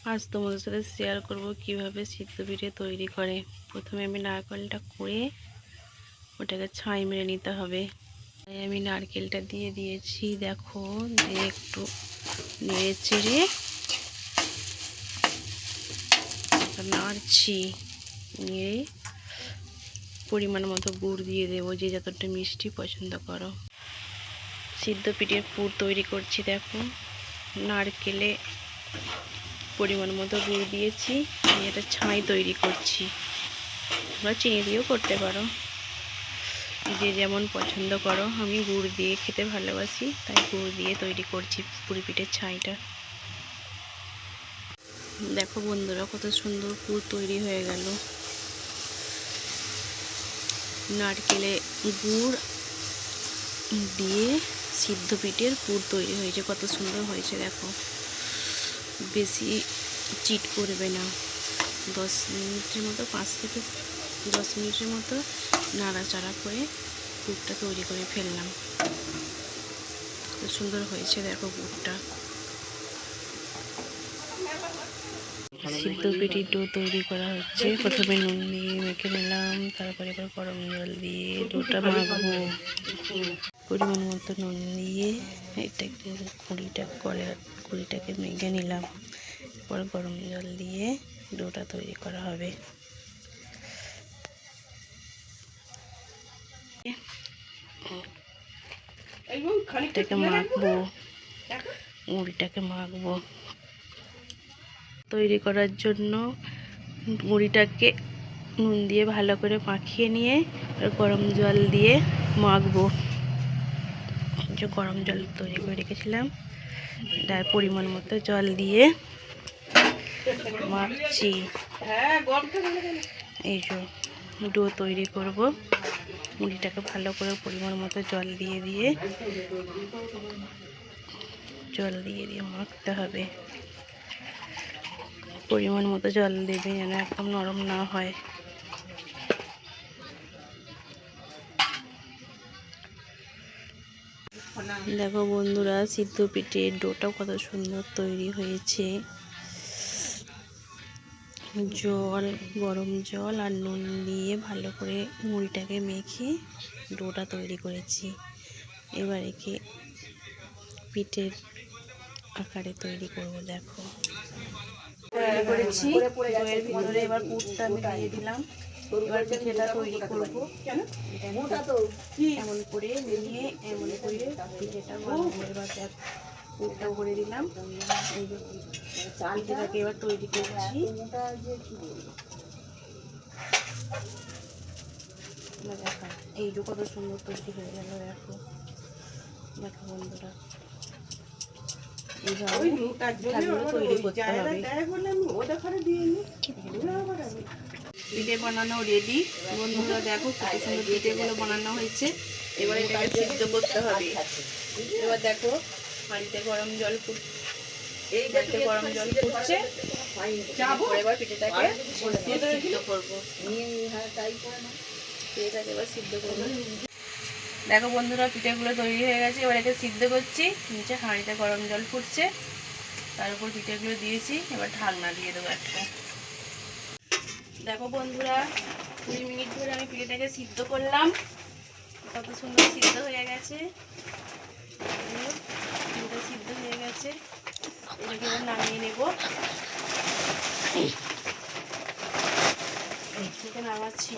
আজ তোমাদের সাথে শেয়ার করব কিভাবে সিদ্ধ পিঠে তৈরি করে। প্রথমে আমি নারকেলটা কুড়ে ওটাকে ছাই মেরে নিতে হবে। তাই আমি নারকেলটা দিয়ে দিয়েছি, দেখো দিয়ে একটু নেড়ে চেড়ে নাড়ছি, নিয়ে পরিমাণ মতো গুড় দিয়ে দেবো, যে যতটা মিষ্টি পছন্দ করো। সিদ্ধ পিঠের পুর তৈরি করছি, দেখো নারকেলে পরিমাণ মতো গুড় দিয়েছি, এটা ছাই তৈরি করছি। তোমরা চিনি দিয়েও করতে পারো, যে যেমন পছন্দ করো। আমি গুড় দিয়ে খেতে ভালোবাসি, তাই গুড় দিয়ে তৈরি করছি পুরি পিঠের ছাইটা। দেখো বন্ধুরা, কত সুন্দর পুর তৈরি হয়ে গেল। নারকেলে গুড় দিয়ে সিদ্ধ পিঠের পুর তৈরি হয়েছে, কত সুন্দর হয়েছে দেখো। বেশি চিট করবে না, 10 মিনিটের মতো, 5 থেকে 10 মিনিটের মতো নাড়াচাড়া করে পুরটা তৈরি করে ফেললাম। খুব সুন্দর হয়েছে দেখো পুরটা। সিদ্ধ পিঠের ডো তৈরি করা হচ্ছে। প্রথমে নুন দিয়ে মেখে নিলাম, তারপরে এবার গরম জল দিয়ে ডোটা মাখবো। পরিমাণ মতো নুন দিয়ে এটাকে কুড়িটাকে মেখে নিলাম। পরে গরম জল দিয়ে ডোটা তৈরি করা হবে। এটাকে মাখবো, মুড়িটাকে মাখবো। তৈরি করার জন্য মুড়িটাকে নুন দিয়ে ভালো করে মাখিয়ে নিয়ে গরম জল দিয়ে মাখবো। যে গরম জল তৈরি করে রেখেছিলাম, তার পরিমাণ মতো জল দিয়ে মাখছি। এই যে ডো তৈরি করব, মুড়িটাকে ভালো করে পরিমাণ মতো জল দিয়ে মাখতে হবে। পরিমাণ মতো জল দেবে, যেন একদম নরম না হয়। দেখো বন্ধুরা, সিদ্ধ পিঠের ডোটাও কত সুন্দর তৈরি হয়েছে। গরম জল আর নুন দিয়ে ভালো করে মুড়িটাকে মেখে ডোটা তৈরি করেছি। এবার একে পিঠের আকারে তৈরি করব। দেখো তৈরি করেছি, এর ভিতরে এবার পুরটা আমি দিয়ে দিলাম। এবার পিঠেটা তৈরি করব। এমন করে নিয়ে এমন করে পিঠেটা বানাবো। এবার পুরটা ভরে দিলাম, পিঠেটাকে এবার তৈরি করছি। দেখো এইটুকু কত সুন্দর তৈরি হয়ে গেল। দেখো দেখো বন্ধুরা, পিঠে বানানো রেডি বন্ধুরা। দেখো কত সুন্দর পিঠেগুলো বানানো হয়েছে। এবার এটাকে সিদ্ধ করতে হবে। এবার দেখো হাঁড়িতে গরম জল ফুটছে। এবার পিঠেটাকে সিদ্ধ করবো। পিঠেটাকে এবার সিদ্ধ করবো। দেখো বন্ধুরা, পিঠেগুলো তৈরি হয়ে গেছে। এবার একে সিদ্ধ করছি। নিচে হাঁড়িতে গরম জল ফুটছে, তার উপর পিঠেগুলো দিয়েছি। এবার ঢাকনা দিয়ে দেবো একটা। দেখো বন্ধুরা, 20 মিনিট ধরে আমি পিঠেটাকে সিদ্ধ করলাম, কত সুন্দর সিদ্ধ হয়ে গেছে। পিঠেটা সিদ্ধ হয়ে গেছে, এটাকে এবার নামিয়ে নেব। নামাচ্ছি।